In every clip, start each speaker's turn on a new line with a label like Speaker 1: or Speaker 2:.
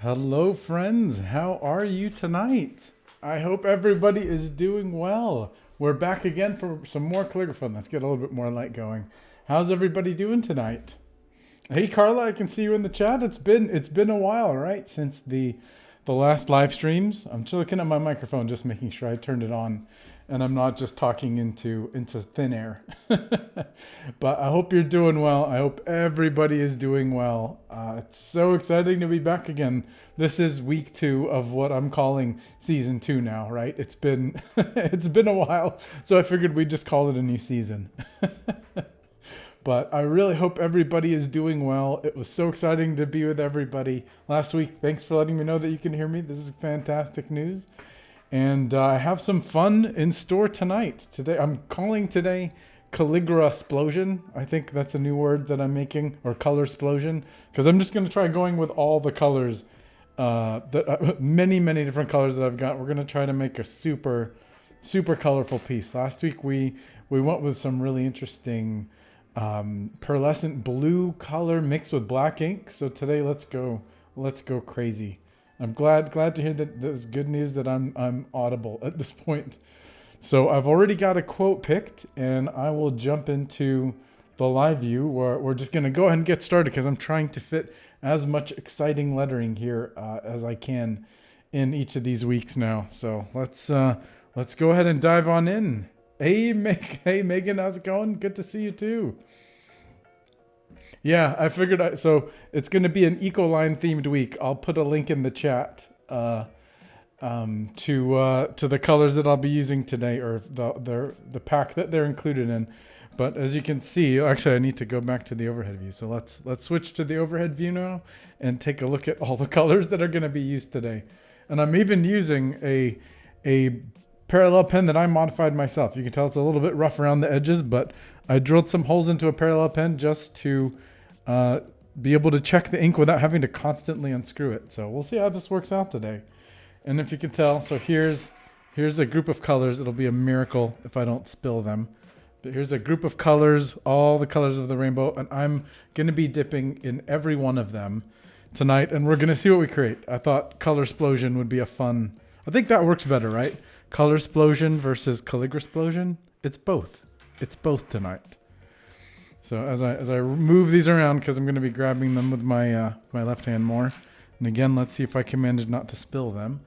Speaker 1: Hello, friends. How are you tonight? I hope everybody is doing well. We're back again for some more calligraphy. Let's get a little bit more light going. How's everybody doing tonight? Hey, Carla, I can see you in the chat. It's been a while, right, since the last live streams. I'm just looking at my microphone, just making sure I turned it on, and I'm not just talking into thin air. But I hope you're doing well. I hope everybody is doing well. It's so exciting to be back again. This is week 2 of what I'm calling season 2 now, right? It's been it's been a while, so I figured we'd just call it a new season. But I really hope everybody is doing well. It was so exciting to be with everybody last week. Thanks for letting me know that you can hear me. This is fantastic news. And I have some fun in store tonight. Today, I'm calling today Calligraphy. I think that's a new word that I'm making, or color explosion, because I'm just going to try going with all the colors, many different colors that I've got. We're going to try to make a super colorful piece. Last week we went with some really interesting pearlescent blue color mixed with black ink. So today let's go crazy. I'm glad to hear that there's good news that I'm audible at this point. So I've already got a quote picked, and I will jump into the live view where we're just going to go ahead and get started, because I'm trying to fit as much exciting lettering here as I can in each of these weeks now. So let's go ahead and dive on in. Hey, hey Megan, how's it going? Good to see you too. Yeah, I figured. So it's going to be an Ecoline themed week. I'll put a link in the chat to the colors that I'll be using today, or the pack that they're included in. But as you can see, actually, I need to go back to the overhead view. So let's switch to the overhead view now and take a look at all the colors that are going to be used today. And I'm even using a parallel pen that I modified myself. You can tell it's a little bit rough around the edges, but I drilled some holes into a parallel pen just to be able to check the ink without having to constantly unscrew it. So we'll see how this works out today. And if you can tell, so here's a group of colors. It'll be a miracle if I don't spill them. But here's a group of colors, all the colors of the rainbow, and I'm going to be dipping in every one of them tonight, and we're going to see what we create. I thought Color Explosion would be a fun... I think that works better, right? Color Explosion versus Calligraphy Explosion. It's both. It's both tonight. So as I move these around, because I'm going to be grabbing them with my my left hand more. And again, let's see if I can manage not to spill them.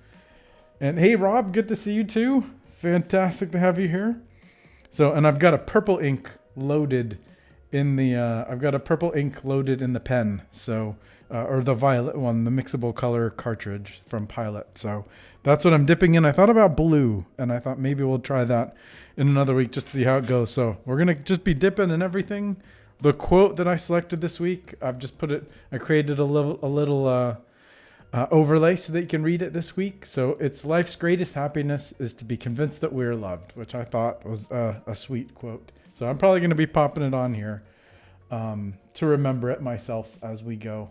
Speaker 1: And hey, Rob, good to see you too. Fantastic to have you here. So, and I've got a purple ink loaded in the pen. So, or the violet one, the mixable color cartridge from Pilot. So that's what I'm dipping in. I thought about blue, and I thought maybe we'll try that in another week just to see how it goes. So we're going to just be dipping in everything. The quote that I selected this week, I've just I created a little overlay so that you can read it this week. So it's life's greatest happiness is to be convinced that we're loved, which I thought was a sweet quote. So I'm probably going to be popping it on here to remember it myself as we go.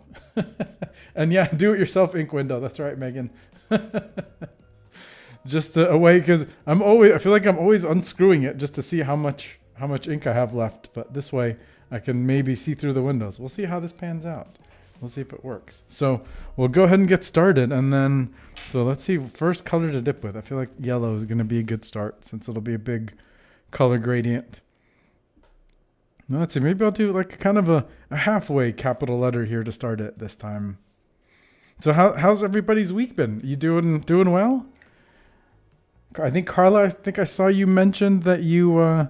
Speaker 1: And yeah, do it yourself ink window. That's right, Megan. Just a way, because I feel like I'm always unscrewing it just to see how much ink I have left. But this way I can maybe see through the windows. We'll see how this pans out. We'll see if it works. So we'll go ahead and get started. And then, so let's see, first color to dip with. I feel like yellow is going to be a good start since it'll be a big color gradient. Now, let's see, maybe I'll do like kind of a halfway capital letter here to start it this time. So how's everybody's week been? You doing well? I think Carla, I think I saw you mentioned that you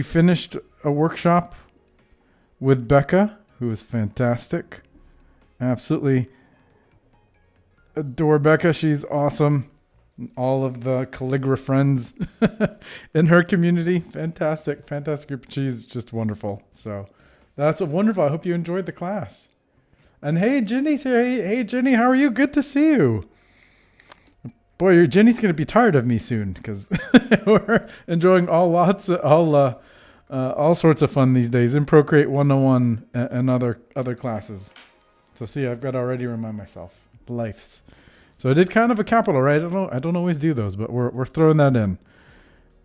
Speaker 1: finished a workshop with Becca, who is fantastic. Absolutely adore Becca. She's awesome. All of the calligraphy friends in her community. Fantastic group. She's just wonderful. So that's wonderful. I hope you enjoyed the class. And hey, Jenny's here. Hey, Jenny, how are you? Good to see you. Boy, Jenny's going to be tired of me soon, because we're enjoying all sorts of fun these days in Procreate 101 and other classes. So see, I've got to already remind myself. Life's. So I did kind of a capital, right? I don't always do those, but we're throwing that in.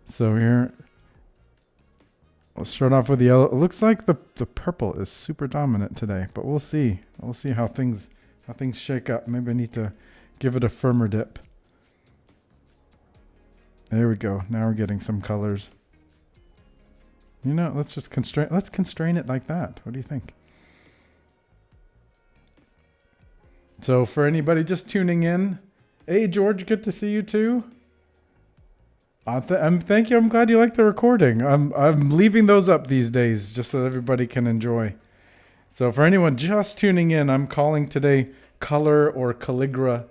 Speaker 1: So here, we'll start off with the yellow. It looks like the purple is super dominant today, but we'll see. We'll see how things Nothing's shake up. Maybe I need to give it a firmer dip. There we go. Now we're getting some colors. You know, let's constrain it like that. What do you think? So for anybody just tuning in, hey George, good to see you too. Thank you. I'm glad you like the recording. I'm leaving those up these days just so everybody can enjoy. So for anyone just tuning in, I'm calling today color or Calligraphy.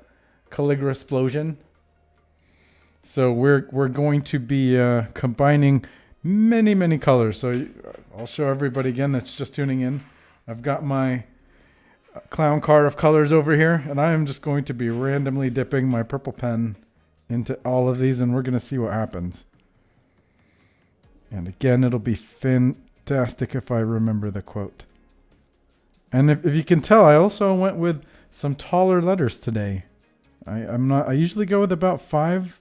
Speaker 1: So we're going to be combining many colors. So I'll show everybody again that's just tuning in. I've got my clown car of colors over here, and I am just going to be randomly dipping my purple pen into all of these, and we're going to see what happens. And again, it'll be fantastic if I remember the quote. And if you can tell, I also went with some taller letters today. I usually go with about 5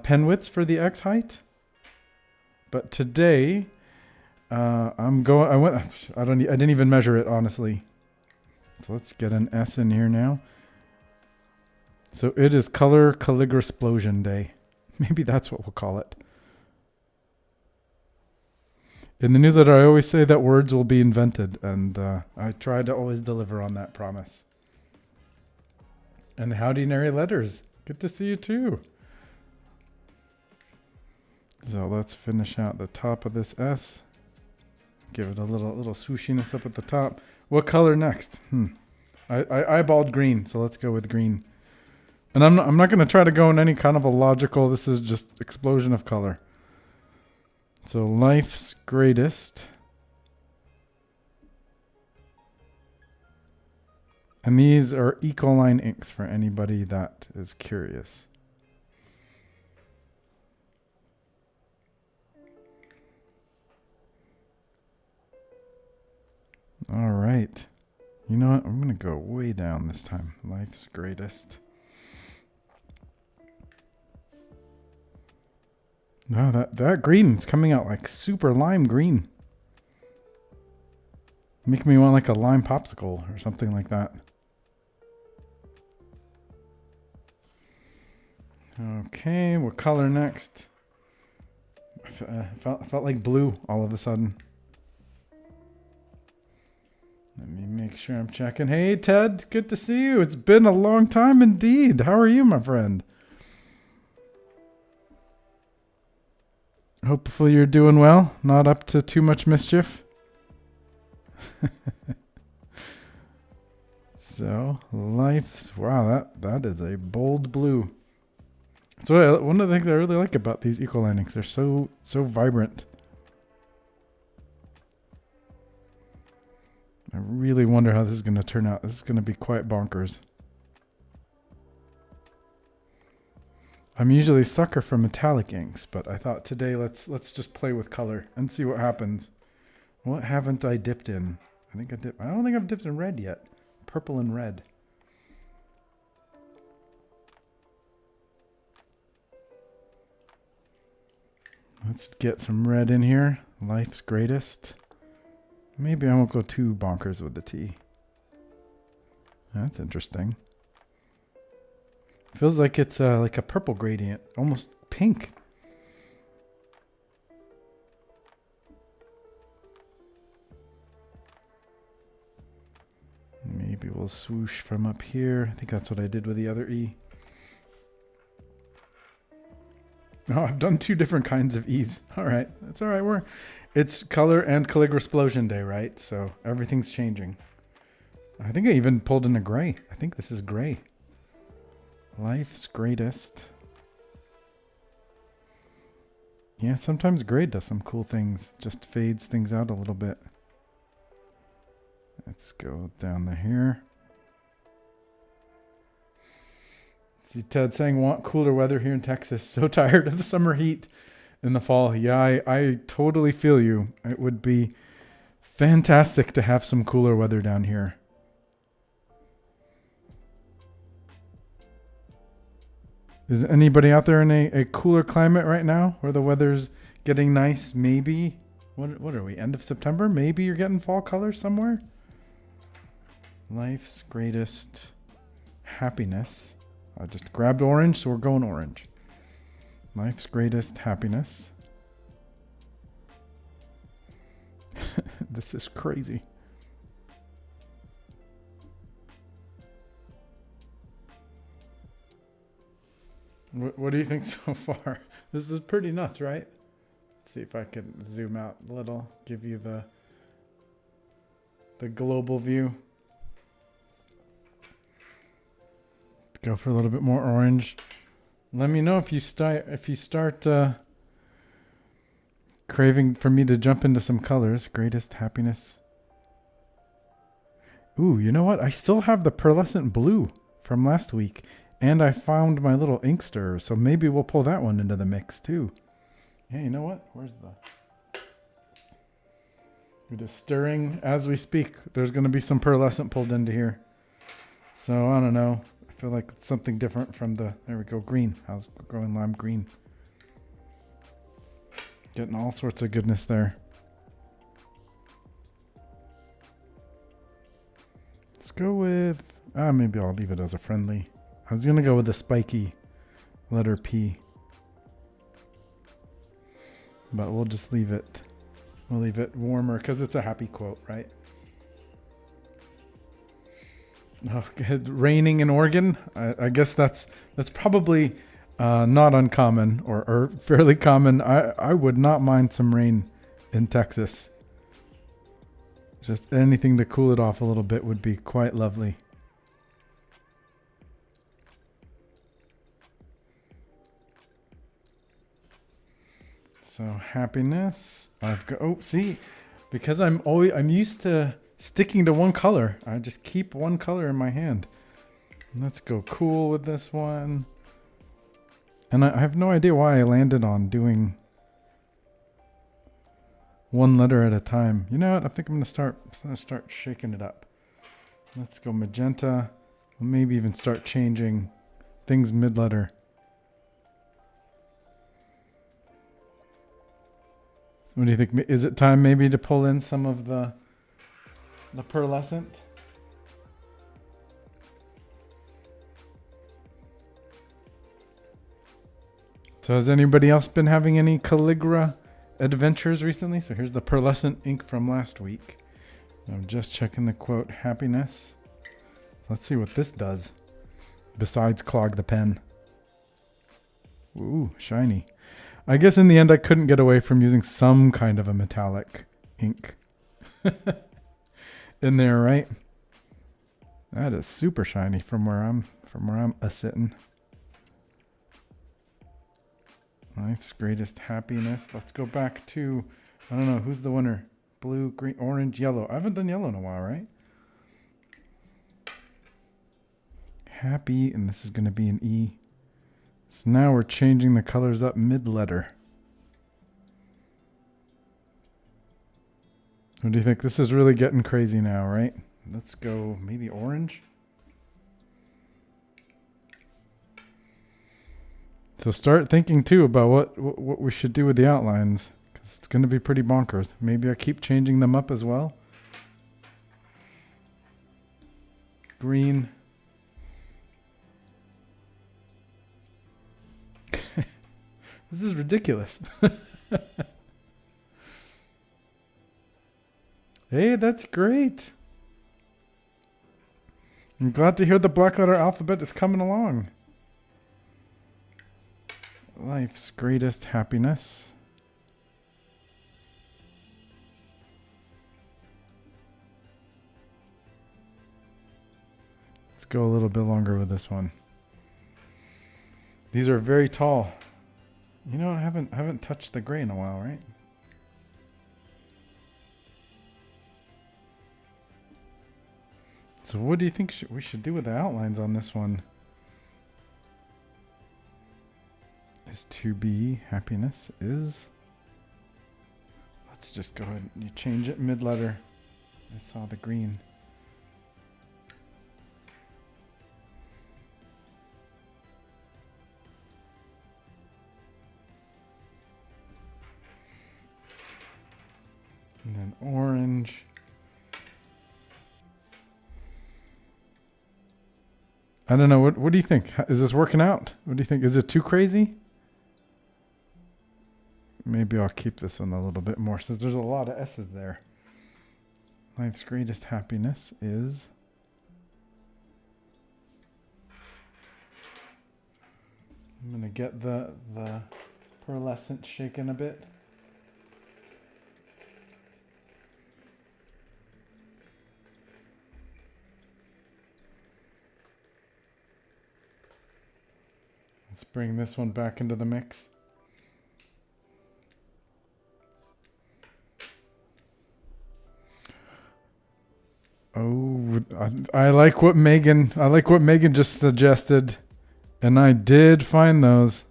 Speaker 1: pen widths for the X height, but today I didn't even measure it, honestly. So let's get an S in here now. So it is Color Calligraphy Day. Maybe that's what we'll call it. In the newsletter, I always say that words will be invented, and I try to always deliver on that promise. And howdy, Nary Letters. Good to see you too. So let's finish out the top of this S. Give it a little swooshiness up at the top. What color next? I eyeballed green, so let's go with green. And I'm not going to try to go in any kind of a logical. This is just explosion of color. So Life's Greatest. And these are Ecoline inks for anybody that is curious. All right. You know what? I'm going to go way down this time. Life's Greatest. No, that green is coming out like super lime green. Make me want like a lime popsicle or something like that. Okay, what color next? Felt like blue all of a sudden. Let me make sure I'm checking. Hey, Ted, good to see you. It's been a long time indeed. How are you, my friend? Hopefully you're doing well. Not up to too much mischief. So, wow, that is a bold blue. So one of the things I really like about these Ecoline inks, they're so vibrant. I really wonder how this is going to turn out. This is going to be quite bonkers. I'm usually a sucker for metallic inks, but I thought today let's just play with color and see what happens. What haven't I dipped in? I don't think I've dipped in red yet. Purple and red. Let's get some red in here. Life's Greatest. Maybe I won't go too bonkers with the T. That's interesting. Feels like it's like a purple gradient, almost pink. Maybe we'll swoosh from up here. I think that's what I did with the other E. Oh, I've done 2 different kinds of E's. All right, that's all right. It's Color and Calligraphy Day, right? So everything's changing. I think I even pulled in a gray. I think this is gray. Life's Greatest. Yeah, sometimes gray does some cool things. Just fades things out a little bit. Let's go down to here. See Ted saying, want cooler weather here in Texas. So tired of the summer heat in the fall. Yeah, I totally feel you. It would be fantastic to have some cooler weather down here. Is anybody out there in a cooler climate right now where the weather's getting nice? Maybe. What are we? End of September? Maybe you're getting fall colors somewhere? Life's greatest happiness. I just grabbed orange, so we're going orange. Life's greatest happiness. This is crazy. What do you think so far? This is pretty nuts, right? Let's see if I can zoom out a little, give you the global view. Go for a little bit more orange. Let me know if you start craving for me to jump into some colors. Greatest happiness. Ooh, you know what? I still have the pearlescent blue from last week. And I found my little ink stirrer, so maybe we'll pull that one into the mix too. Yeah, you know what? Where's the... We're just stirring as we speak. There's going to be some pearlescent pulled into here. So, I don't know. I feel like it's something different from the... There we go, green. How's growing lime green? Getting all sorts of goodness there. Let's go with... maybe I'll leave it as a friendly. I was going to go with the spiky letter P. But we'll just leave it. We'll leave it warmer because it's a happy quote, right? Oh, good. Raining in Oregon. I guess that's probably not uncommon or fairly common. I would not mind some rain in Texas. Just anything to cool it off a little bit would be quite lovely. So happiness. I've got, oh, see, because I'm used to sticking to one color. I just keep one color in my hand. Let's go cool with this one. And I have no idea why I landed on doing one letter at a time. You know what? I think I'm gonna start shaking it up. Let's go magenta. Maybe even start changing things mid-letter. What do you think? Is it time maybe to pull in some of the pearlescent? So has anybody else been having any Calligraphy adventures recently? So here's the pearlescent ink from last week. I'm just checking the quote, happiness. Let's see what this does besides clog the pen. Ooh, shiny. I guess in the end I couldn't get away from using some kind of a metallic ink in there, right? That is super shiny from where I'm a-sitting. Life's greatest happiness. Let's go back to, I don't know, who's the winner? Blue, green, orange, yellow. I haven't done yellow in a while, right? Happy, and this is going to be an E. So now we're changing the colors up mid-letter. What do you think? This is really getting crazy now, right? Let's go maybe orange. So start thinking too about what we should do with the outlines, because it's going to be pretty bonkers. Maybe I keep changing them up as well. Green. This is ridiculous. Hey, that's great. I'm glad to hear the Blackletter alphabet is coming along. Life's greatest happiness. Let's go a little bit longer with this one. These are very tall. You know, I haven't touched the gray in a while, right? So what do you think we should do with the outlines on this one? Is to be happiness is. Let's just go ahead and you change it mid-letter. I saw the green. And then orange. I don't know. What do you think? Is this working out? What do you think? Is it too crazy? Maybe I'll keep this one a little bit more since there's a lot of S's there. Life's greatest happiness is... I'm going to get the pearlescent shaken a bit. Let's bring this one back into the mix. Oh, I like what Megan just suggested. And I did find those.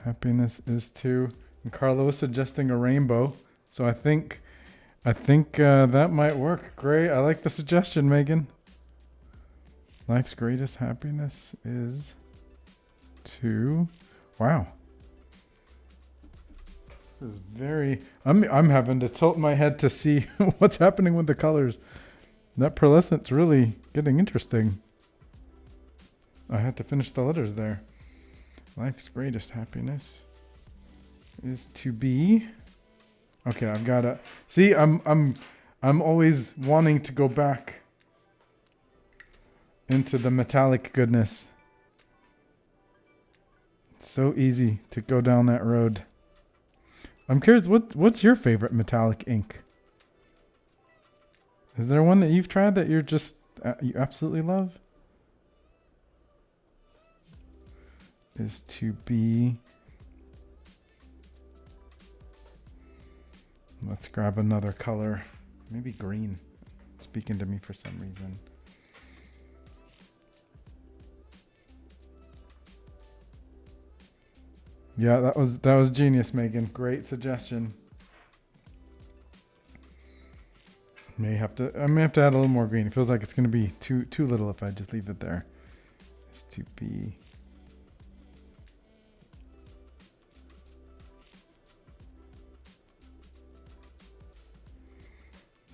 Speaker 1: Happiness is to, and Carla was suggesting a rainbow. So I think that might work. Great. I like the suggestion, Megan. Life's greatest happiness is to, wow. This is very, I'm having to tilt my head to see what's happening with the colors. That pearlescent's really getting interesting. I had to finish the letters there. Life's greatest happiness is to be. Okay, I've got to see. I'm always wanting to go back into the metallic goodness. It's so easy to go down that road. I'm curious, what's your favorite metallic ink? Is there one that you've tried that you're just you absolutely love? Is to be. Let's grab another color. Maybe green. It's speaking to me for some reason. Yeah, that was genius, Megan. Great suggestion. I may have to add a little more green. It feels like it's going to be too little if I just leave it there. Is to be.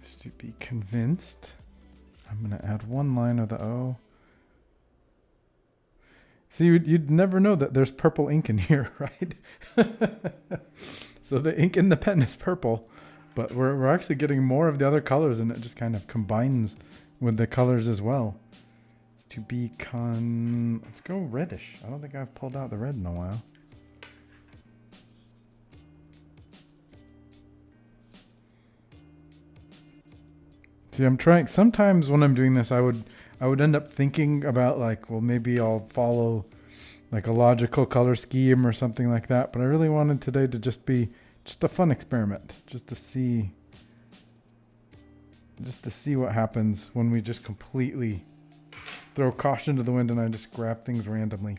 Speaker 1: Is to be convinced. I'm going to add one line of the O. See, you'd never know that there's purple ink in here, right? So the ink in the pen is purple. But we're actually getting more of the other colors, and it just kind of combines with the colors as well. It's to be let's go reddish. I don't think I've pulled out the red in a while. See, I'm trying. Sometimes when I'm doing this, I would end up thinking about like, well, maybe I'll follow like a logical color scheme or something like that. But I really wanted today to just be just a fun experiment, just to see what happens when we just completely throw caution to the wind and I just grab things randomly.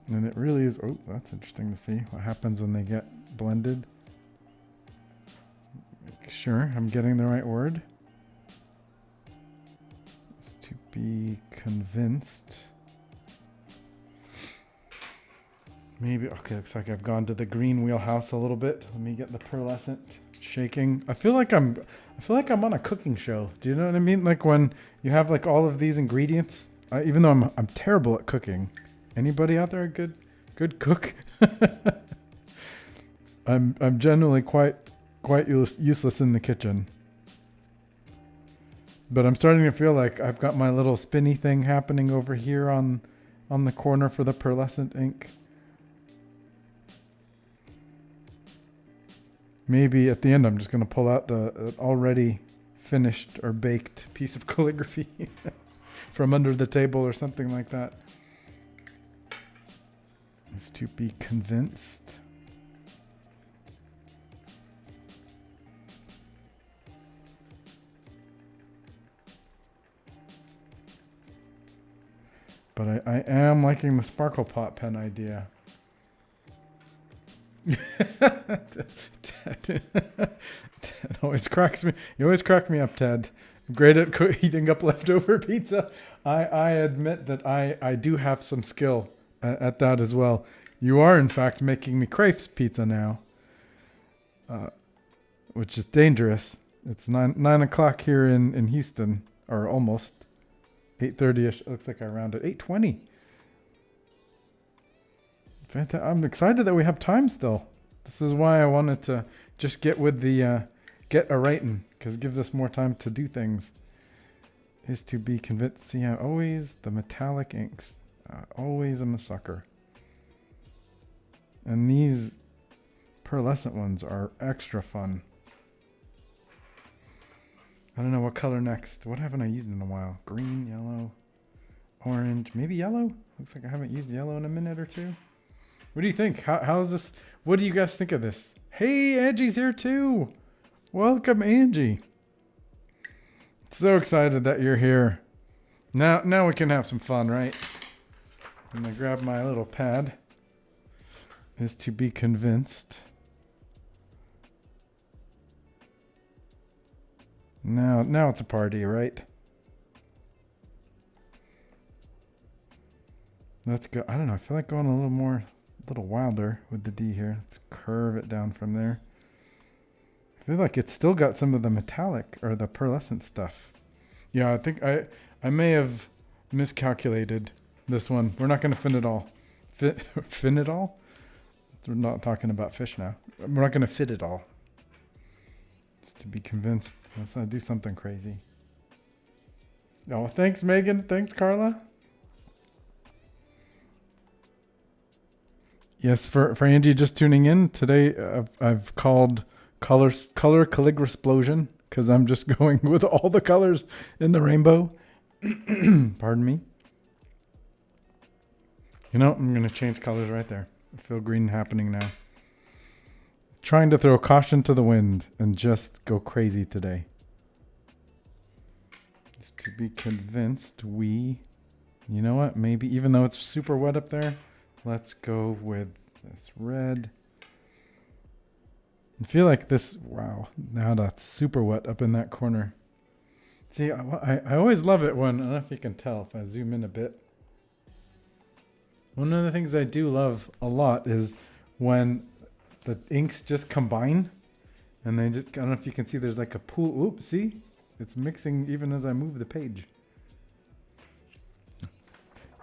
Speaker 1: And it really is, oh, that's interesting to see what happens when they get blended. Make sure I'm getting the right word. It's to be convinced. Maybe, okay, looks like I've gone to the green wheelhouse a little bit. Let me get the pearlescent shaking. I feel like I'm on a cooking show. Do you know what I mean? Like when you have like all of these ingredients, even though I'm terrible at cooking. Anybody out there a good cook? I'm generally quite useless in the kitchen. But I'm starting to feel like I've got my little spinny thing happening over here on the corner for the pearlescent ink. Maybe at the end I'm just going to pull out the already finished or baked piece of calligraphy from under the table or something like that. It's to be convinced. But I am liking the sparkle pot pen idea. Ted always cracks me. You always crack me up, Ted. I'm great at eating up leftover pizza. I admit that I do have some skill at that as well. You are, in fact, making me crave pizza now. which is dangerous. It's 9 o'clock here in Houston, or almost 8:30ish. It looks like I rounded 8:20. I'm excited that we have time still. This is why I wanted to just get with the get a writing, because it gives us more time to do things. Is to be convinced. See how always the metallic inks. Always I'm a sucker. And these pearlescent ones are extra fun. I don't know what color next. What haven't I used in a while? Green, yellow, orange, maybe yellow? Looks like I haven't used yellow in a minute or two. What do you think? How's this? What do you guys think of this? Hey, Angie's here too. Welcome, Angie. So excited that you're here. Now we can have some fun, right? I'm gonna grab my little pad. Is to be convinced. Now it's a party, right? Let's go. I don't know. I feel like going a little wilder with the D here. Let's curve it down from there. I feel like it's still got some of the metallic or the pearlescent stuff. Yeah, I think I may have miscalculated this one. We're not going to fin it all. Fin it all? We're not talking about fish now. We're not going to fit it all. It's to be convinced. Let's not do something crazy. Oh, thanks, Megan. Thanks, Carla. Yes, for Angie just tuning in today, I've called color calligraphy explosion because I'm just going with all the colors in the rainbow. Pardon me. You know, I'm going to change colors right there. I feel green happening now. Trying to throw caution to the wind and just go crazy today. It's to be convinced you know what, maybe even though it's super wet up there, let's go with this red. I feel like this, wow, now that's super wet up in that corner. See, I always love it when, I don't know if you can tell if I zoom in a bit. One of the things I do love a lot is when the inks just combine and they just, I don't know if you can see, there's like a pool. Oops, see? It's mixing even as I move the page.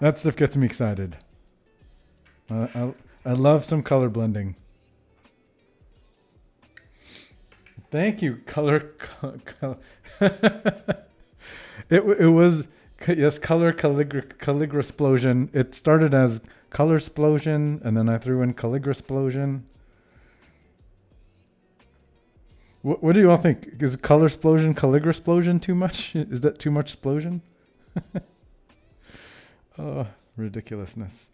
Speaker 1: That stuff gets me excited. I love some color blending. Thank you, color. It was, yes, color calligraphy explosion. It started as color explosion, and then I threw in calligraphy explosion. What do you all think? Is color explosion, calligraphy explosion too much? Is that too much explosion? Oh, ridiculousness.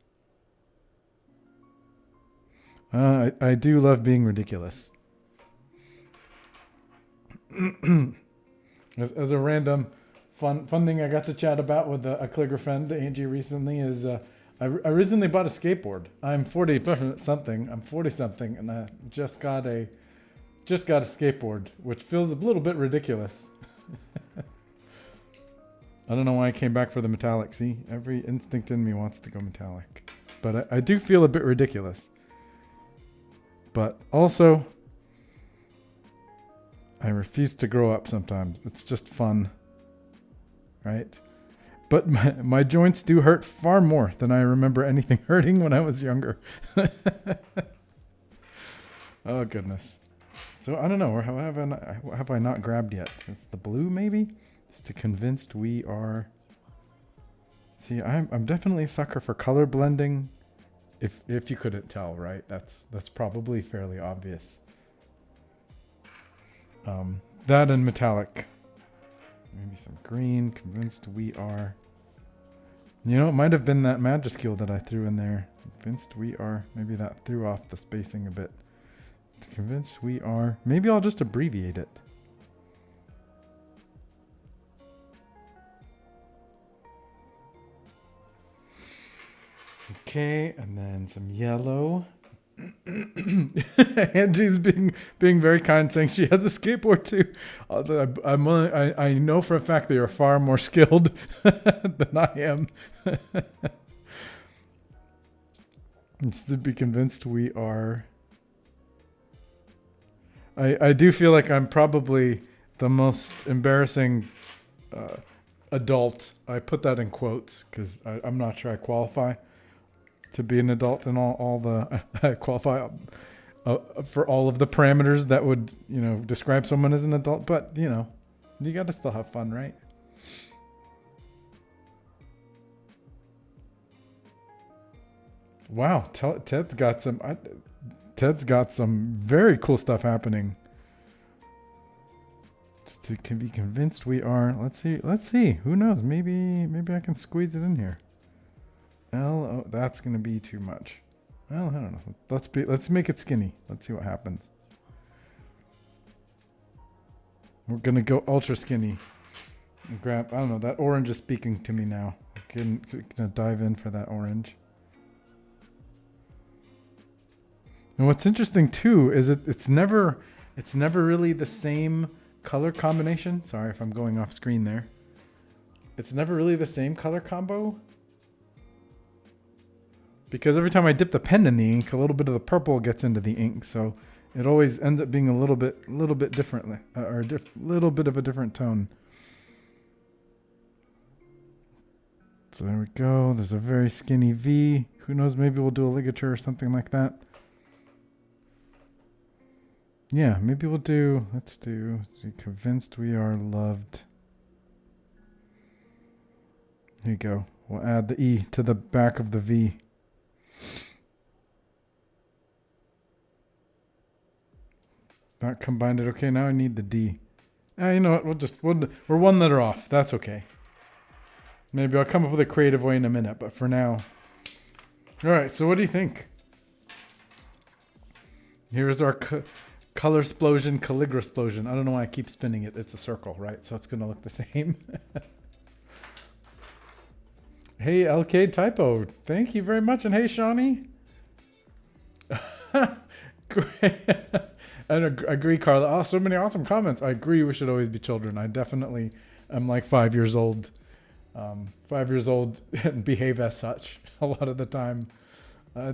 Speaker 1: I do love being ridiculous. As a random fun thing I got to chat about with a calligrapher friend, Angie, recently is I recently bought a skateboard. I'm 40 something, and I just got a skateboard, which feels a little bit ridiculous. I don't know why I came back for the metallic. See, every instinct in me wants to go metallic, but I do feel a bit ridiculous. But also, I refuse to grow up sometimes. It's just fun, right? But my joints do hurt far more than I remember anything hurting when I was younger. Oh, goodness. So, I don't know. Have I not grabbed yet? It's the blue, maybe? It's to convinced we are... See, I'm definitely a sucker for color blending. If you couldn't tell, right? That's probably fairly obvious. That and metallic. Maybe some green. Convinced we are. You know, it might have been that Majuscule that I threw in there. Convinced we are. Maybe that threw off the spacing a bit. To convince we are. Maybe I'll just abbreviate it. Okay, and then some yellow. Angie's being very kind, saying she has a skateboard too. I know for a fact that you're far more skilled than I am. It's to be convinced we are. I do feel like I'm probably the most embarrassing adult. I put that in quotes because I'm not sure I qualify to be an adult in all the I qualify for all of the parameters that would, you know, describe someone as an adult. But, you know, you got to still have fun, right? Wow, Ted's got some very cool stuff happening. To can be convinced we are. Let's see. Who knows? Maybe I can squeeze it in here. Oh, that's gonna be too much. Well, I don't know. Let's make it skinny. Let's see what happens. We're gonna go ultra skinny. Grab. I don't know. That orange is speaking to me now. I'm gonna dive in for that orange. And what's interesting too is it's never really the same color combination. Sorry if I'm going off screen there. It's never really the same color combo. Because every time I dip the pen in the ink, a little bit of the purple gets into the ink, so it always ends up being a little bit differently, or little bit of a different tone. So there we go. There's a very skinny V. Who knows? Maybe we'll do a ligature or something like that. Yeah, maybe we'll do. Let's do. Convinced we are loved. Here you go. We'll add the E to the back of the V. That combined it. Okay, now I need the D. You know what? We're one letter off. That's okay. Maybe I'll come up with a creative way in a minute, but for now. All right, so what do you think? Here is our color explosion, calligraphy explosion. I don't know why I keep spinning it. It's a circle, right? So it's going to look the same. Hey, LK Typo. Thank you very much. And hey, Shawnee. And agree, Carla. Oh, so many awesome comments. I agree we should always be children. I definitely am like 5 years old. 5 years old and behave as such a lot of the time.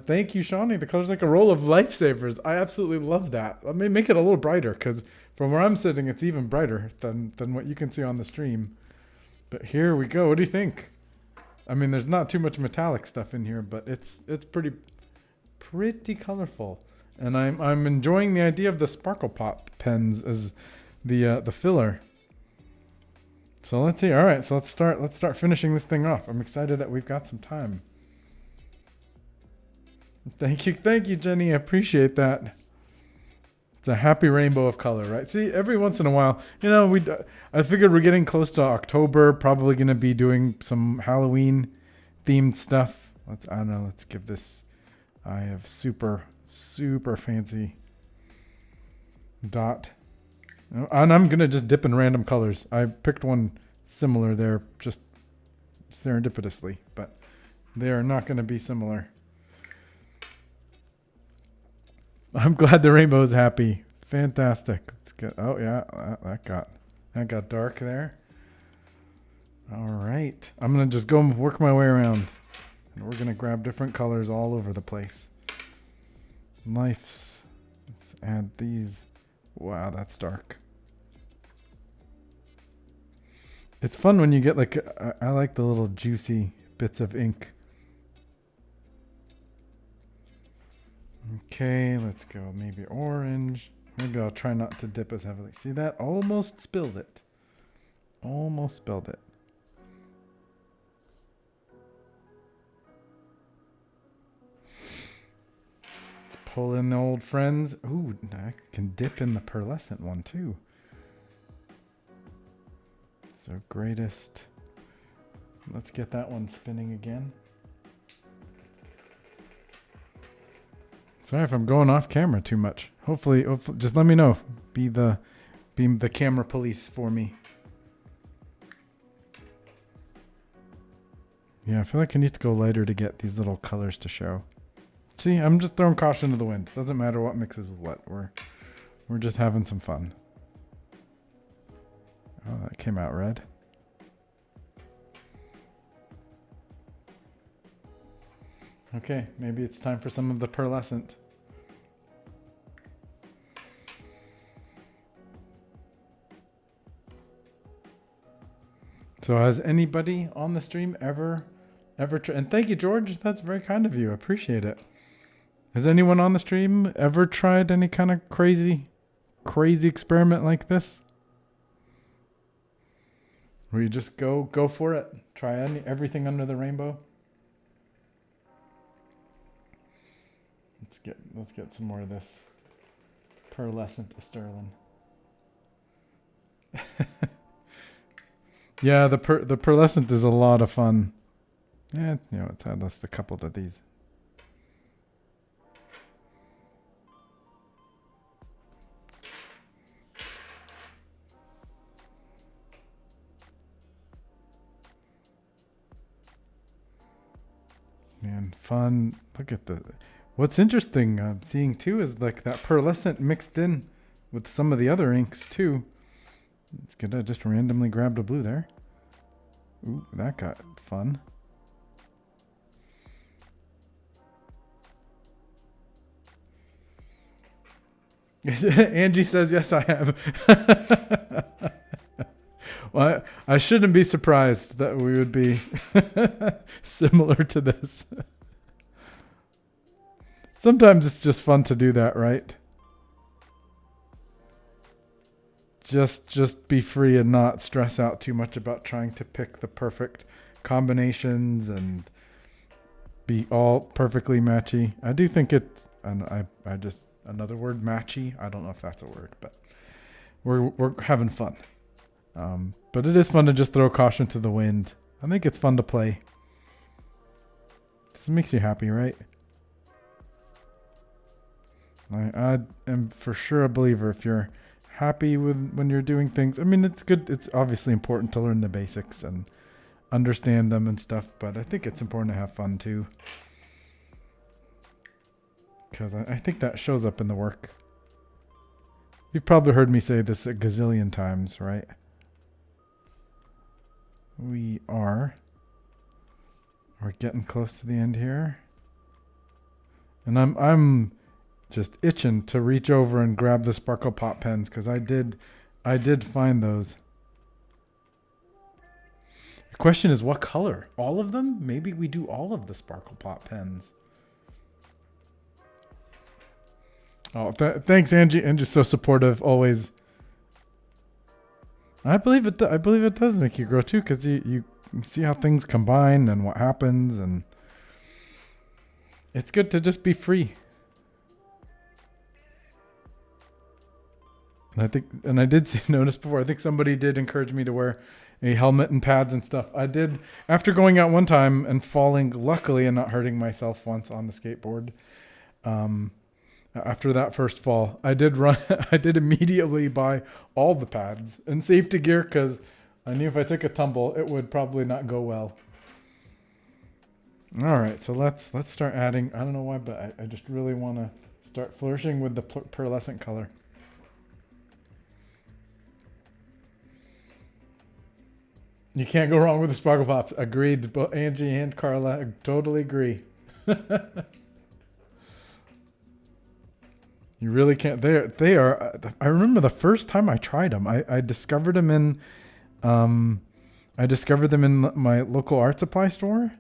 Speaker 1: Thank you, Shawnee. The color's like a roll of lifesavers. I absolutely love that. Let me make it a little brighter because from where I'm sitting, it's even brighter than what you can see on the stream. But here we go. What do you think? I mean, there's not too much metallic stuff in here, but it's pretty colorful. And I'm enjoying the idea of the sparkle pop pens as the filler. So let's see. All right, so let's start finishing this thing off. I'm excited that we've got some time. Thank you, Jenny. I appreciate that. It's a happy rainbow of color, right? See, every once in a while, you know, I figured we're getting close to October. Probably going to be doing some Halloween themed stuff. I don't know. Let's give this. I have super fancy dot, and I'm gonna just dip in random colors. I picked one similar there, just serendipitously, but they are not going to be similar. I'm glad the rainbow is happy. Fantastic. It's good. Oh yeah, that got dark there. All right, I'm gonna just go work my way around, and we're gonna grab different colors all over the place. Let's add these. Wow, that's dark. It's fun when you get like I like the little juicy bits of ink. Okay, let's go. Maybe orange. Maybe I'll try not to dip as heavily. See that? Almost spilled it. Almost spilled it. Let's pull in the old friends. Ooh, I can dip in the pearlescent one too. So greatest. Let's get that one spinning again. Sorry if I'm going off camera too much. Hopefully just let me know. Be the camera police for me. Yeah, I feel like I need to go lighter to get these little colors to show. See, I'm just throwing caution to the wind. Doesn't matter what mixes with what. We're just having some fun. Oh, that came out red. Okay, maybe it's time for some of the pearlescent. So has anybody on the stream ever and thank you, George. That's very kind of you. I appreciate it. Has anyone on the stream ever tried any kind of crazy experiment like this? Where you just go for it. Try everything under the rainbow. Let's get some more of this pearlescent sterling. Yeah, the pearlescent is a lot of fun. Yeah, you know, it's had just a couple of these. Man, fun. Look at the... What's interesting I'm seeing too is like that pearlescent mixed in with some of the other inks too. It's good. I just randomly grabbed a blue there. Ooh, that got fun. Angie says, yes, I have. Well, I shouldn't be surprised that we would be similar to this. Sometimes it's just fun to do that, right? Just be free and not stress out too much about trying to pick the perfect combinations and be all perfectly matchy. I do think it's, and I just, another word, matchy. I don't know if that's a word, but we're having fun. But it is fun to just throw caution to the wind. I think it's fun to play. This makes you happy, right? I am for sure a believer if you're happy with when you're doing things. I mean, it's good. It's obviously important to learn the basics and understand them and stuff, but I think it's important to have fun too. Because I think that shows up in the work. You've probably heard me say this a gazillion times, right? We're getting close to the end here. And I'm just itching to reach over and grab the Sparkle Pop pens because I did find those. The question is what color? All of them? Maybe we do all of the Sparkle Pop pens. Oh, thanks, Angie. Angie's so supportive always. I believe it does make you grow too, because you see how things combine and what happens, and it's good to just be free. And I did notice before. I think somebody did encourage me to wear a helmet and pads and stuff. I did after going out one time and falling, luckily, and not hurting myself once on the skateboard. After that first fall, I did immediately buy all the pads and safety gear because I knew if I took a tumble, it would probably not go well. All right, so let's start adding. I don't know why, but I just really want to start flourishing with the pearlescent color. You can't go wrong with the Sparkle Pops. Agreed. Both Angie and Carla, I totally agree. You really can't. They are. I remember the first time I tried them. I discovered them in, my local art supply store,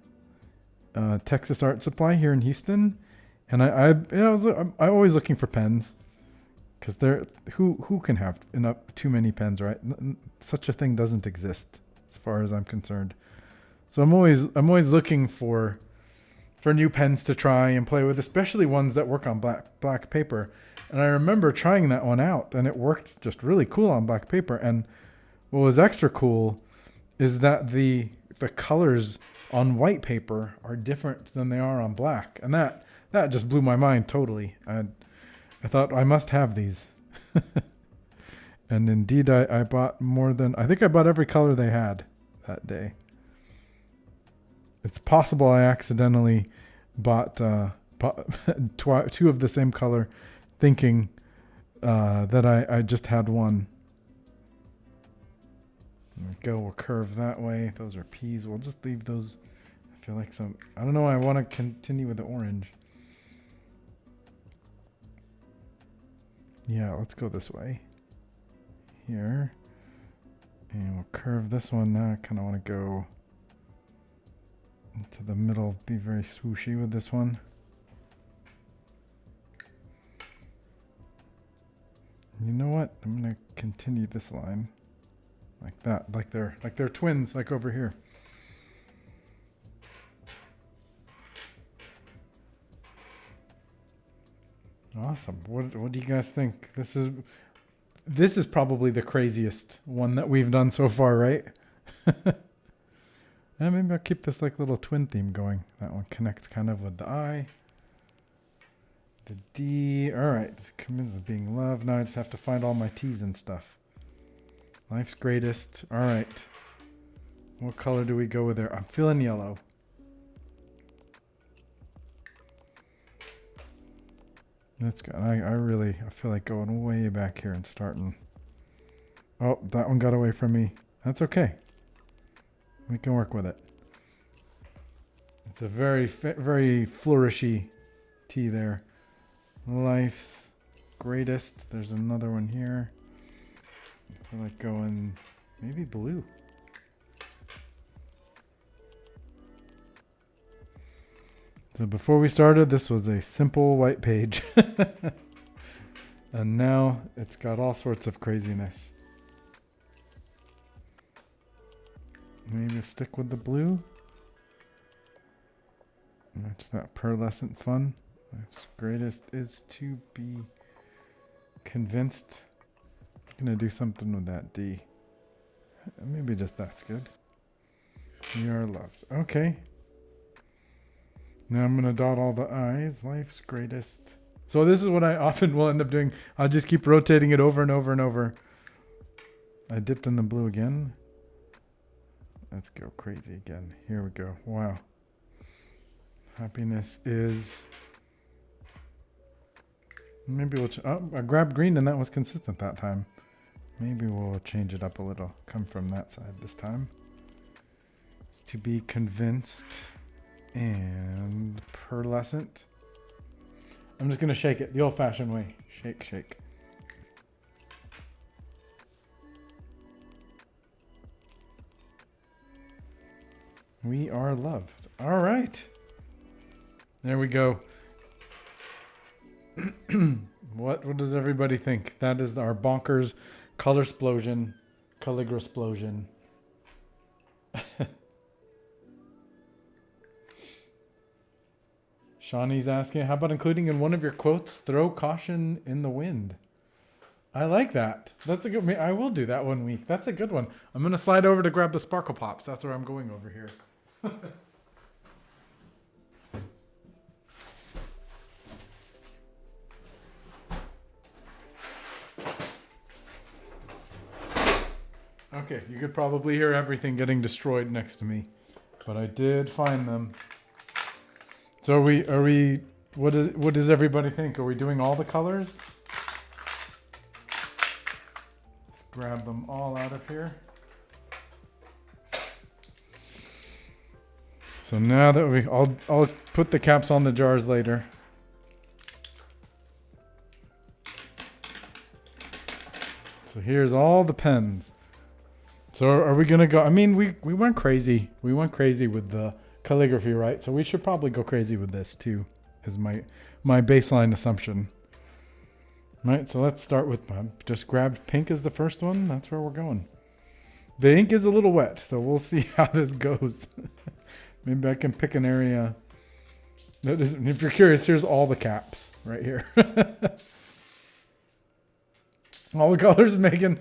Speaker 1: Texas Art Supply here in Houston, and I'm always looking for pens, because who can have too many pens, right? Such a thing doesn't exist as far as I'm concerned. So I'm always looking for new pens to try and play with, especially ones that work on black paper. And I remember trying that one out, and it worked just really cool on black paper. And what was extra cool is that the colors on white paper are different than they are on black. And that just blew my mind totally. I thought I must have these. And indeed, I bought I think I bought every color they had that day. It's possible I accidentally bought two of the same color, thinking that I just had one. There we go. We'll curve that way. Those are P's. We'll just leave those. I feel like I don't know. I want to continue with the orange. Yeah, let's go this way. Here. And we'll curve this one. Now I kind of want to go into the middle, be very swooshy with this one. You know what? I'm going to continue this line like that, like they're twins, like over here. Awesome. What do you guys think? This is probably the craziest one that we've done so far, right? And maybe I'll keep this like little twin theme going. That one connects kind of with the I. The D. All right. Commits with being loved. Now I just have to find all my T's and stuff. Life's greatest. All right. What color do we go with there? I'm feeling yellow. That's good. I feel like going way back here and starting. Oh, that one got away from me. That's okay. We can work with it. It's a very flourishy T there. Life's greatest. There's another one here. I feel like going maybe blue. So before we started, this was a simple white page. And now it's got all sorts of craziness. Maybe stick with the blue. That's that pearlescent fun. Life's greatest is to be convinced. I'm going to do something with that D. Maybe just that's good. We are loved. Okay. Now I'm going to dot all the I's. Life's greatest. So this is what I often will end up doing. I'll just keep rotating it over and over and over. I dipped in the blue again. Let's go crazy again. Here we go. Wow. Happiness is... Maybe we'll... I grabbed green and that was consistent that time. Maybe we'll change it up a little. Come from that side this time. It's to be convinced... And pearlescent. I'm just going to shake it the old-fashioned way. Shake, shake. We are loved. All right. There we go. What does everybody think? That is our bonkers color explosion, Calligraphy explosion. Shawnee's asking, how about including in one of your quotes, throw caution in the wind? I like that. That's a good, I will do that one week. That's a good one. I'm going to slide over to grab the Sparkle Pops. That's where I'm going over here. Okay, you could probably hear everything getting destroyed next to me, but I did find them. So what does everybody think? Are we doing all the colors? Let's grab them all out of here. So now that I'll put the caps on the jars later. So here's all the pens. So are we gonna go? I mean, we went crazy. We went crazy with the calligraphy, right? So we should probably go crazy with this too, is my baseline assumption. Right, so let's start with, just grabbed pink as the first one. That's where we're going. The ink is a little wet, so we'll see how this goes. Maybe I can pick an area. If you're curious, here's all the caps right here. All the colors, Megan.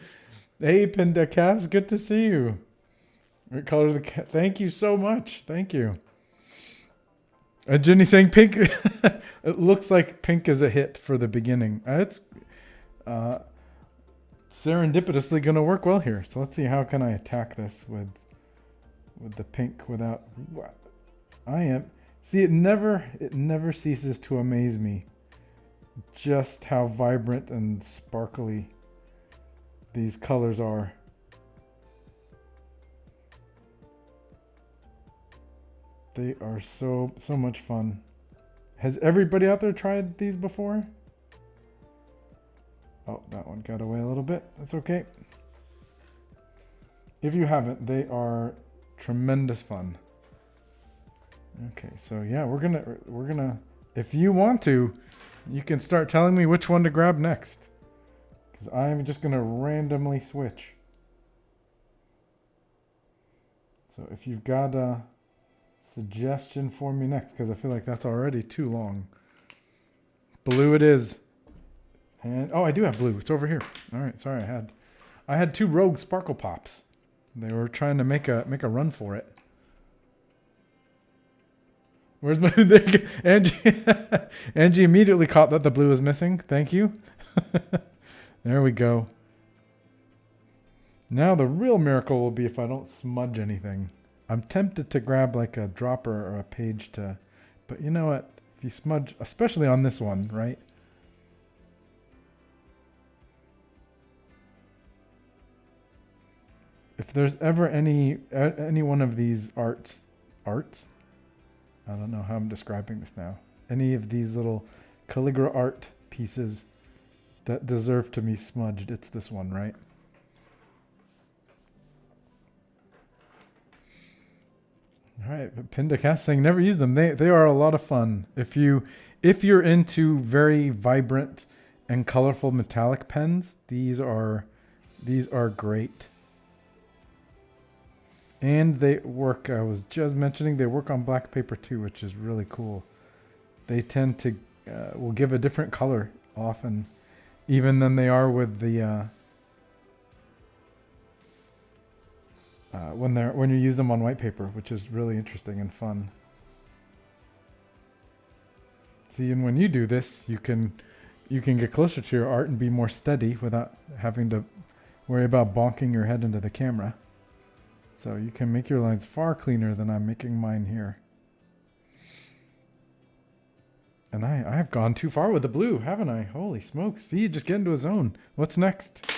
Speaker 1: Hey, Pinda good to see you. What color is the cat? Thank you so much. Thank you. Jenny saying pink. It looks like pink is a hit for the beginning. It's serendipitously going to work well here. So let's see, how can I attack this with the pink without... See, it never ceases to amaze me just how vibrant and sparkly these colors are. They are so much fun. Has everybody out there tried these before? Oh, that one got away a little bit. That's okay. If you haven't, they are tremendous fun. Okay, so yeah, we're gonna. If you want to, you can start telling me which one to grab next, because I'm just gonna randomly switch. So if you've got a suggestion for me next, because I feel like that's already too long. Blue it is. And oh, I do have blue. It's over here. All right, sorry, I had two Rogue Sparkle Pops. They were trying to make a run for it. Where's my Angie? Angie immediately caught that the blue was missing. Thank you. There we go. Now the real miracle will be if I don't smudge anything. I'm tempted to grab like a dropper or a page to, but you know what? If you smudge, especially on this one, right? If there's ever any one of these arts, I don't know how I'm describing this now. Any of these little calligraphy art pieces that deserve to be smudged, it's this one, right? All right, Pinda Cast saying never use them. They are a lot of fun. If you're into very vibrant and colorful metallic pens, these are great. And they work, I was just mentioning, they work on black paper too, which is really cool. They tend to, will give a different color often, even than they are with the, when you use them on white paper, which is really interesting and fun. See, and when you do this, you can get closer to your art and be more steady without having to worry about bonking your head into the camera. So you can make your lines far cleaner than I'm making mine here. And I've gone too far with the blue, haven't I? Holy smokes. See, you just get into a zone. What's next?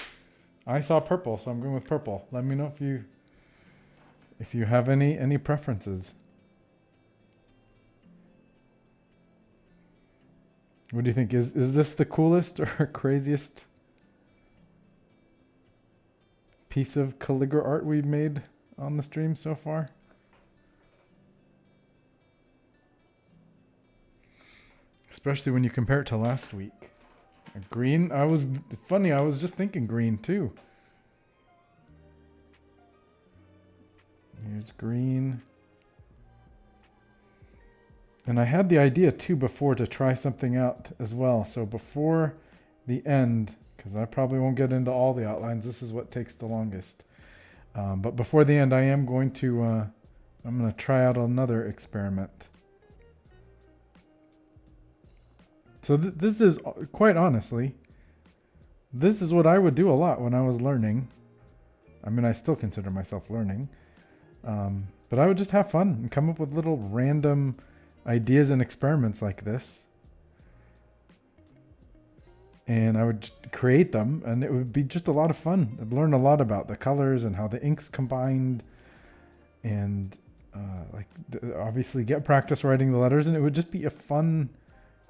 Speaker 1: I saw purple, so I'm going with purple. Let me know if you have any preferences. What do you think? Is this the coolest or craziest piece of calligraphy art we've made on the stream so far? Especially when you compare it to last week. Green, I was just thinking green too. Here's green. And I had the idea too before to try something out as well. So before the end, because I probably won't get into all the outlines, this is what takes the longest. But before the end, I am going to, I'm going to try out another experiment. So this is, quite honestly, this is what I would do a lot when I was learning. I mean, I still consider myself learning. But I would just have fun and come up with little random ideas and experiments like this. And I would create them, and it would be just a lot of fun. I'd learn a lot about the colors and how the inks combined, and obviously get practice writing the letters, and it would just be a fun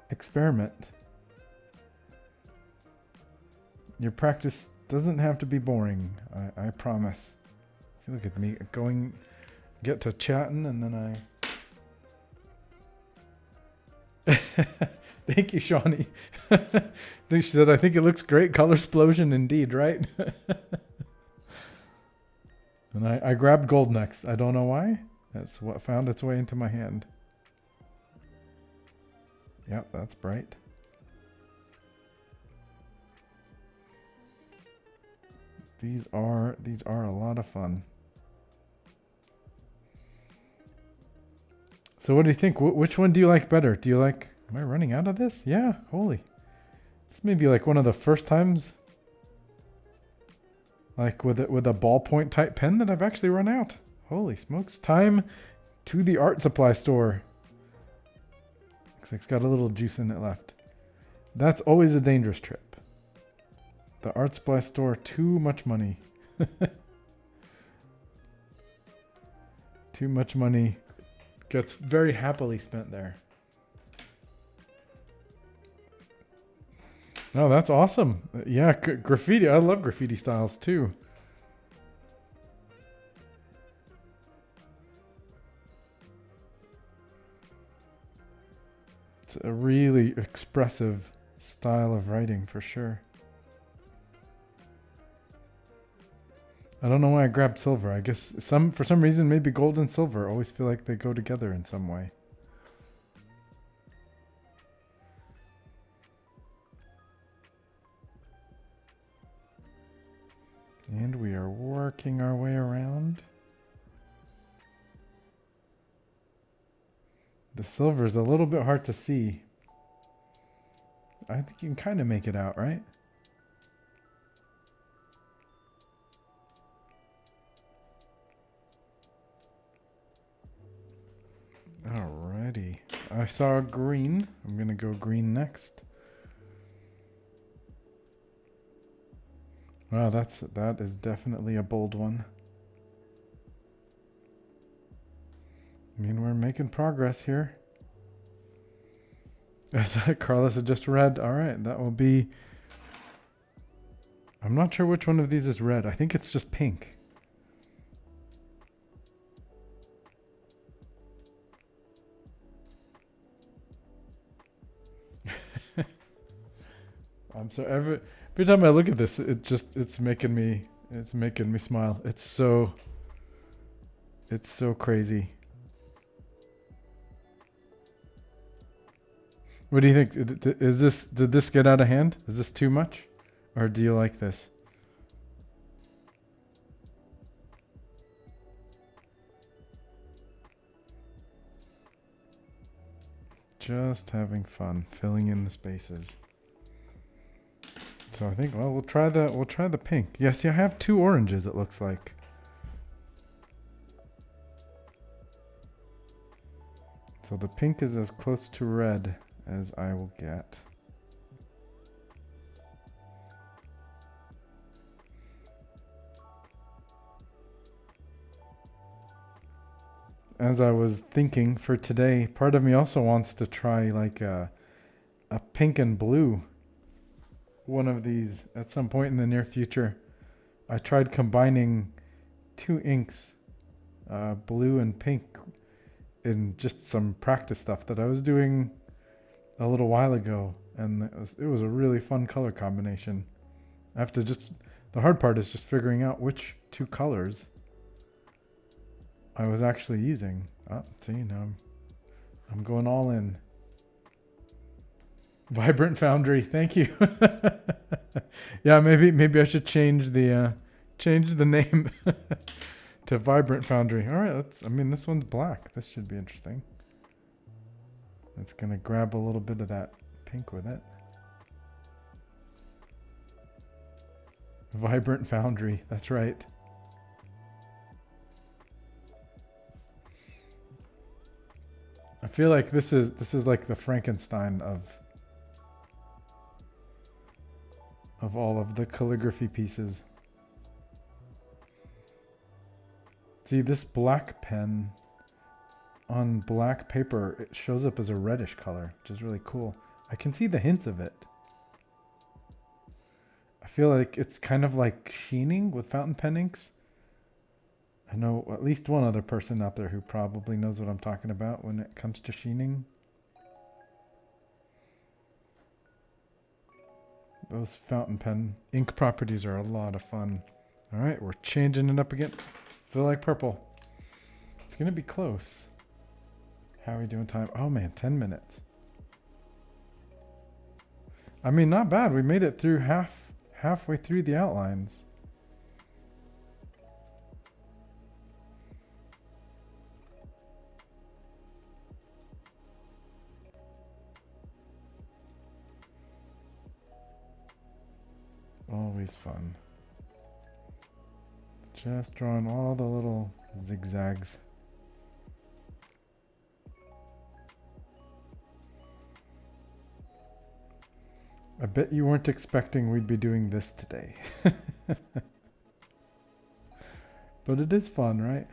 Speaker 1: experiment. Your practice doesn't have to be boring, I promise. See, look at me get to chatting, and then Thank you, Shawnee. She said, I think it looks great. Color explosion indeed, right? And I grabbed gold next. I don't know why. That's what found its way into my hand. Yep, that's bright. These are a lot of fun. So what do you think? Which one do you like better? Do you like... Am I running out of this? Yeah, holy. This may be like one of the first times, like with a ballpoint type pen, that I've actually run out. Holy smokes. Time to the art supply store. Looks like it's got a little juice in it left. That's always a dangerous trip. The art supply store, too much money. Too much money gets very happily spent there. No, that's awesome. Yeah, graffiti. I love graffiti styles too. It's a really expressive style of writing for sure. I don't know why I grabbed silver. I guess for some reason maybe gold and silver always feel like they go together in some way. And we are working our way around. The silver is a little bit hard to see. I think you can kind of make it out, right? Alrighty. I saw green. I'm going to go green next. Wow, that is definitely a bold one. I mean, we're making progress here. As Carlos had just read. All right, that will be... I'm not sure which one of these is red. I think it's just pink. So every time I look at this, it's making me smile. It's so crazy. What do you think? Did this get out of hand? Is this too much? Or do you like this? Just having fun, filling in the spaces. So I think, well, we'll try the pink. Yeah, see, I have two oranges, it looks like. So the pink is as close to red as I will get. As I was thinking for today, part of me also wants to try like a pink and blue. One of these at some point in the near future. I tried combining two inks, blue and pink, in just some practice stuff that I was doing a little while ago, and it was a really fun color combination. I have to the hard part is just figuring out which two colors I was actually using. See, now I'm going all in. Vibrant Foundry, thank you. Yeah, maybe I should change the name to Vibrant Foundry. All right, this one's black. This should be interesting. It's gonna grab a little bit of that pink with it. Vibrant Foundry, that's right. I feel like this is like the Frankenstein of all of the calligraphy pieces. See, this black pen on black paper, it shows up as a reddish color, which is really cool. I can see the hints of it. I feel like it's kind of like sheening with fountain pen inks. I know at least one other person out there who probably knows what I'm talking about when it comes to sheening. Those fountain pen ink properties are a lot of fun. All right, we're changing it up again. Feel like purple. It's going to be close. How are we doing time? Oh man, 10 minutes. I mean, not bad. We made it through halfway through the outlines. Always fun. Just drawing all the little zigzags. I bet you weren't expecting we'd be doing this today. But it is fun, right?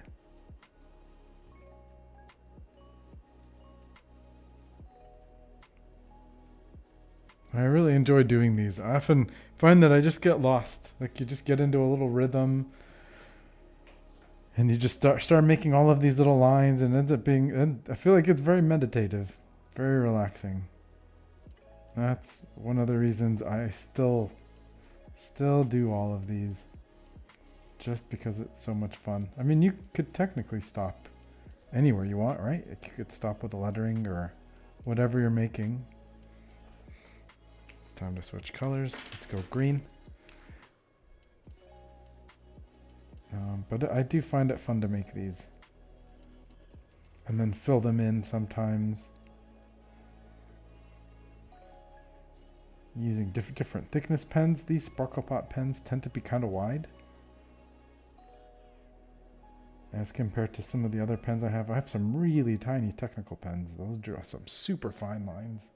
Speaker 1: I really enjoy doing these. I often find that I just get lost. Like you just get into a little rhythm and you just start making all of these little lines, and it ends up being, and I feel like it's very meditative. Very relaxing. That's one of the reasons I still do all of these. Just because it's so much fun. I mean, you could technically stop anywhere you want, right? You could stop with the lettering or whatever you're making. Time to switch colors. Let's go green. But I do find it fun to make these. And then fill them in sometimes. Using different thickness pens. These Sparkle Pot pens tend to be kind of wide. As compared to some of the other pens I have some really tiny technical pens. Those draw some super fine lines.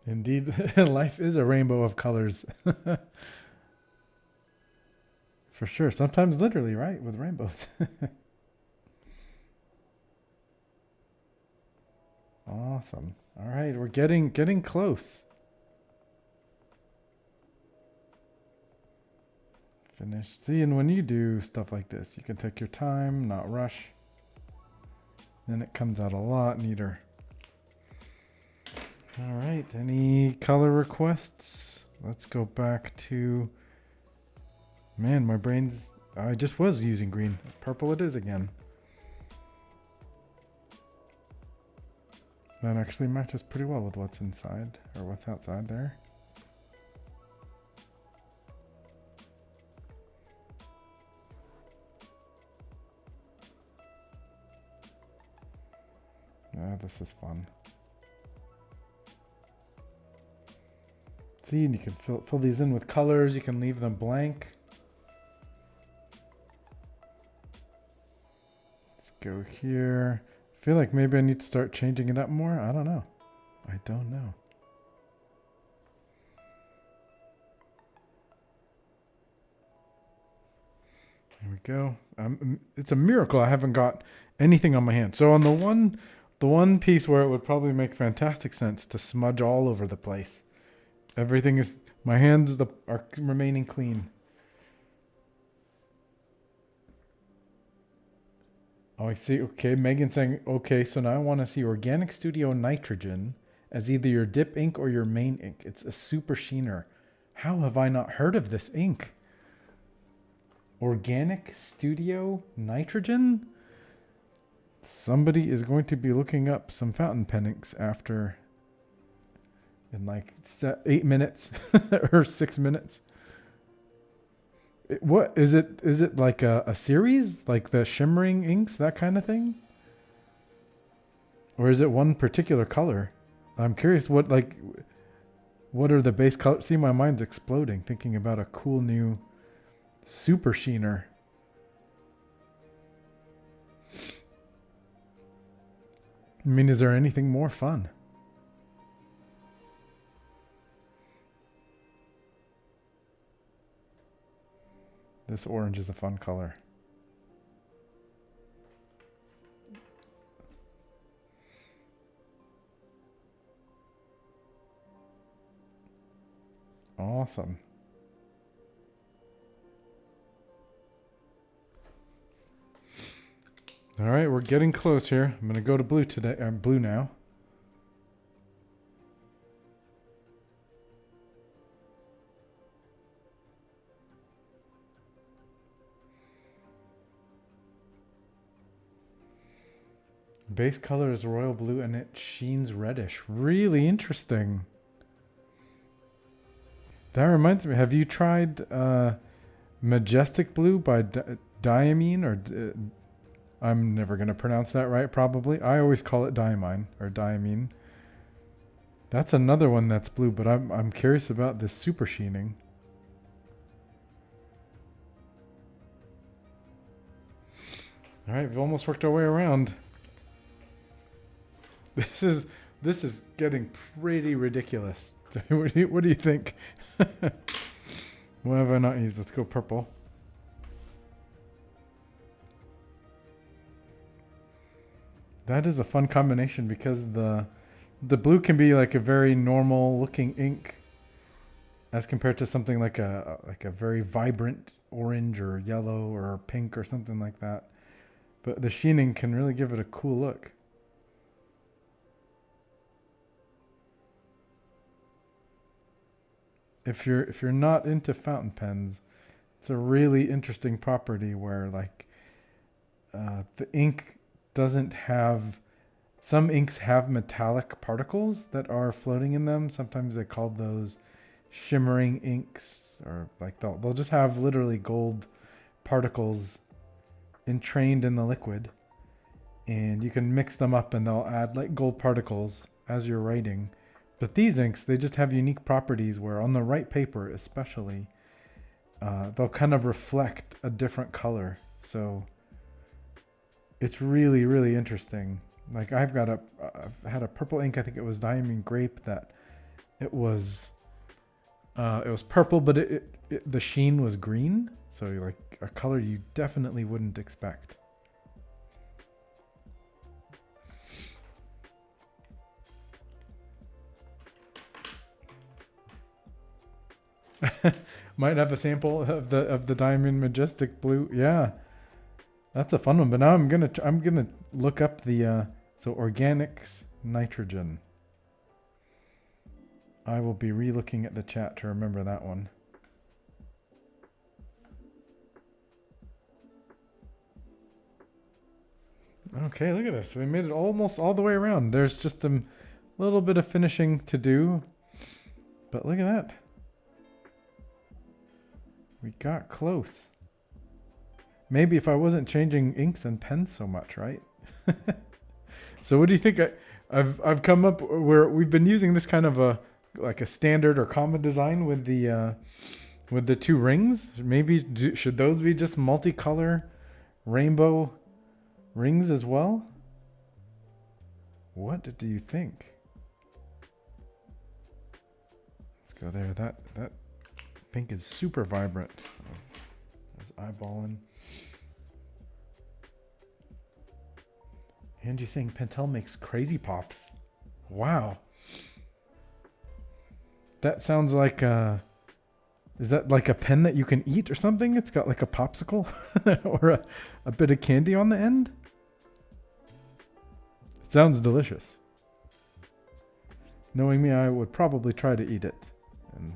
Speaker 1: Indeed, life is a rainbow of colors. For sure. Sometimes literally, right? With rainbows. Awesome. All right, we're getting close. Finish. See, and when you do stuff like this, you can take your time, not rush. Then it comes out a lot neater. All right, any color requests? Let's go back to... Man, my brain's... I just was using green. Purple it is again. That actually matches pretty well with what's inside, or what's outside there. Yeah, this is fun. See, and you can fill these in with colors. You can leave them blank. Let's go here. I feel like maybe I need to start changing it up more. I don't know. I don't know. There we go. It's a miracle I haven't got anything on my hand. So on the one piece where it would probably make fantastic sense to smudge all over the place. Everything is, my hands are remaining clean. Oh, I see. Okay, Megan's saying, okay, so now I want to see Organic Studio Nitrogen as either your dip ink or your main ink. It's a super sheener. How have I not heard of this ink? Organic Studio Nitrogen? Somebody is going to be looking up some fountain pen inks after in like 8 minutes or 6 minutes. What is it? Is it like a series, like the shimmering inks, that kind of thing? Or is it one particular color? I'm curious what are the base colors? See, my mind's exploding thinking about a cool new super sheener. I mean, is there anything more fun? This orange is a fun color. Awesome. All right, we're getting close here. I'm going to go to blue today. Blue now. Base color is royal blue and it sheens reddish. Really interesting. That reminds me, have you tried Majestic Blue by Diamine or... I'm never going to pronounce that right, probably. I always call it Diamine or Diamine. That's another one that's blue, but I'm curious about this super sheening. All right, we've almost worked our way around. This is getting pretty ridiculous. What do you think? What have I not used? Let's go purple. That is a fun combination because the blue can be like a very normal looking ink as compared to something like a very vibrant orange or yellow or pink or something like that. But the sheening can really give it a cool look. If you're not into fountain pens, it's a really interesting property where like the ink doesn't have, some inks have metallic particles that are floating in them. Sometimes they call those shimmering inks, or like they'll just have literally gold particles entrained in the liquid, and you can mix them up and they'll add like gold particles as you're writing. But these inks, they just have unique properties where on the right paper especially, they'll kind of reflect a different color. So it's really, really interesting. Like I've had a purple ink, I think it was Diamond Grape, that it was purple, but the sheen was green. So like a color you definitely wouldn't expect. Might have a sample of the Diamond Majestic Blue. Yeah, that's a fun one. But now I'm gonna look up the so organics nitrogen. I will be re-looking at the chat to remember that one. Okay, look at this. We made it almost all the way around. There's just a little bit of finishing to do, but look at that. We got close. Maybe if I wasn't changing inks and pens so much, right? So what do you think? I've come up where we've been using this kind of a like a standard or common design with the two rings. Maybe should those be just multicolor rainbow rings as well? What do you think? Let's go there. That pink is super vibrant. I was eyeballing. And you saying Pentel makes crazy pops. Wow. That sounds like is that like a pen that you can eat or something? It's got like a popsicle or a bit of candy on the end. It sounds delicious. Knowing me, I would probably try to eat it. And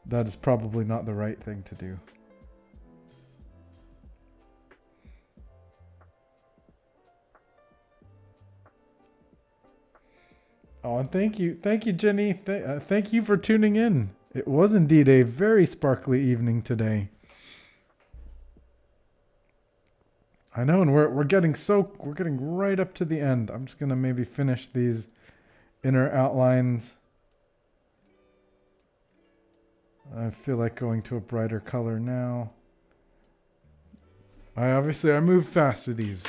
Speaker 1: that is probably not the right thing to do. Oh, and thank you, Jenny. Thank you for tuning in. It was indeed a very sparkly evening today. I know, and we're getting right up to the end. I'm just gonna maybe finish these inner outlines. I feel like going to a brighter color now. I move fast with these.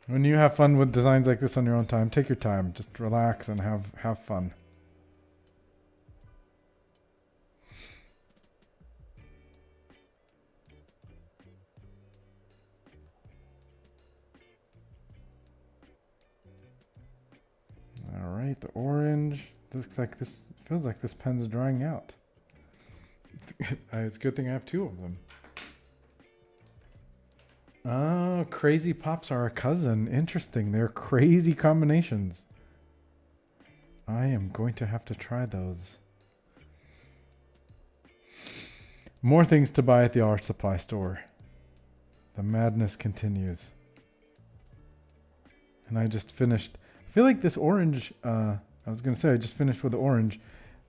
Speaker 1: When you have fun with designs like this on your own time, take your time. Just relax and have fun. All right, the orange. This feels like this pen's drying out. It's a good thing I have two of them. Oh, crazy pops are a cousin. Interesting. They're crazy combinations. I am going to have to try those. More things to buy at the art supply store. The madness continues. And I just finished. I feel like this orange, I was going to say I just finished with the orange,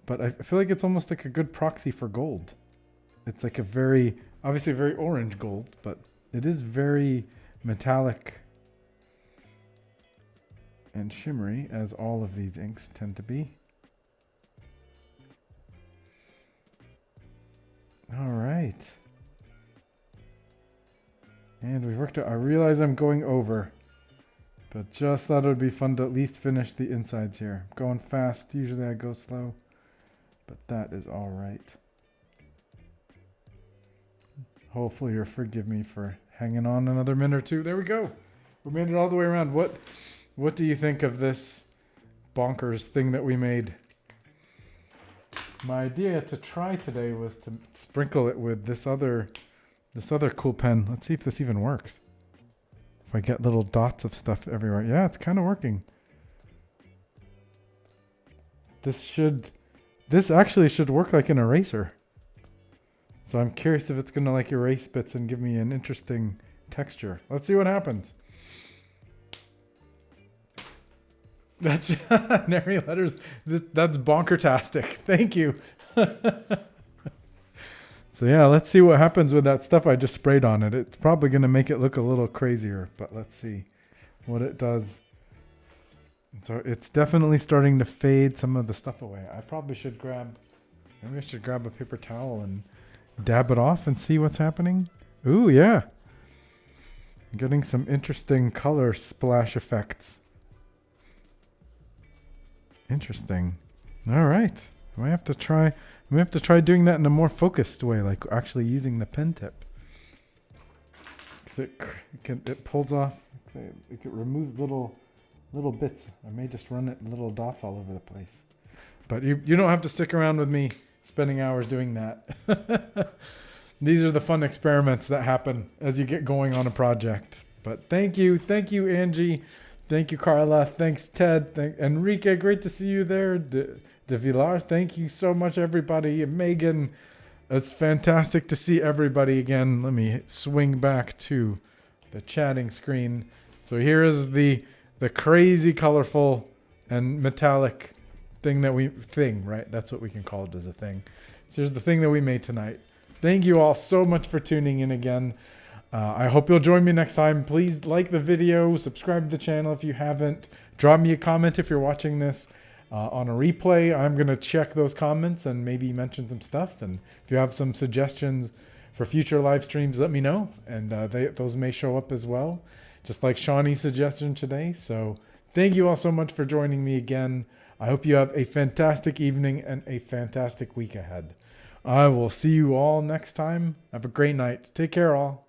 Speaker 1: but I feel like it's almost like a good proxy for gold. It's like obviously very orange gold, but it is very metallic and shimmery, as all of these inks tend to be. All right. And we've worked out. I realize I'm going over, but just thought it would be fun to at least finish the insides here. I'm going fast. Usually I go slow, but that is all right. Hopefully you'll forgive me for hanging on another minute or two. There we go. We made it all the way around. What do you think of this bonkers thing that we made? My idea to try today was to sprinkle it with this other this other cool pen. Let's see if this even works. If I get little dots of stuff everywhere. Yeah, it's kind of working. This actually should work like an eraser. So I'm curious if it's going to like erase bits and give me an interesting texture. Let's see what happens. That's Nary letters. That's bonkertastic. Thank you. So yeah, let's see what happens with that stuff I just sprayed on it. It's probably going to make it look a little crazier, but let's see what it does. So it's definitely starting to fade some of the stuff away. I probably should maybe I should grab a paper towel and dab it off and see what's happening. Ooh, yeah. I'm getting some interesting color splash effects. Interesting. All right. I might have to try doing that in a more focused way, like actually using the pen tip. Because it pulls off, it removes little bits. I may just run it little dots all over the place. But you don't have to stick around with me spending hours doing that. These are the fun experiments that happen as you get going on a project. But thank you, Angie. Thank you, Carla. Thanks, Ted. Enrique, great to see you there. De Villar, thank you so much, everybody. Megan, it's fantastic to see everybody again. Let me swing back to the chatting screen. So here is the crazy colorful and metallic thing right? That's what we can call it as a thing. So here's the thing that we made tonight. Thank you all so much for tuning in again. I hope you'll join me next time. Please like the video, subscribe to the channel if you haven't. Drop me a comment if you're watching this on a replay. I'm going to check those comments and maybe mention some stuff. And if you have some suggestions for future live streams, let me know. And those may show up as well, just like Shawnee's suggestion today. So thank you all so much for joining me again. I hope you have a fantastic evening and a fantastic week ahead. I will see you all next time. Have a great night. Take care, all.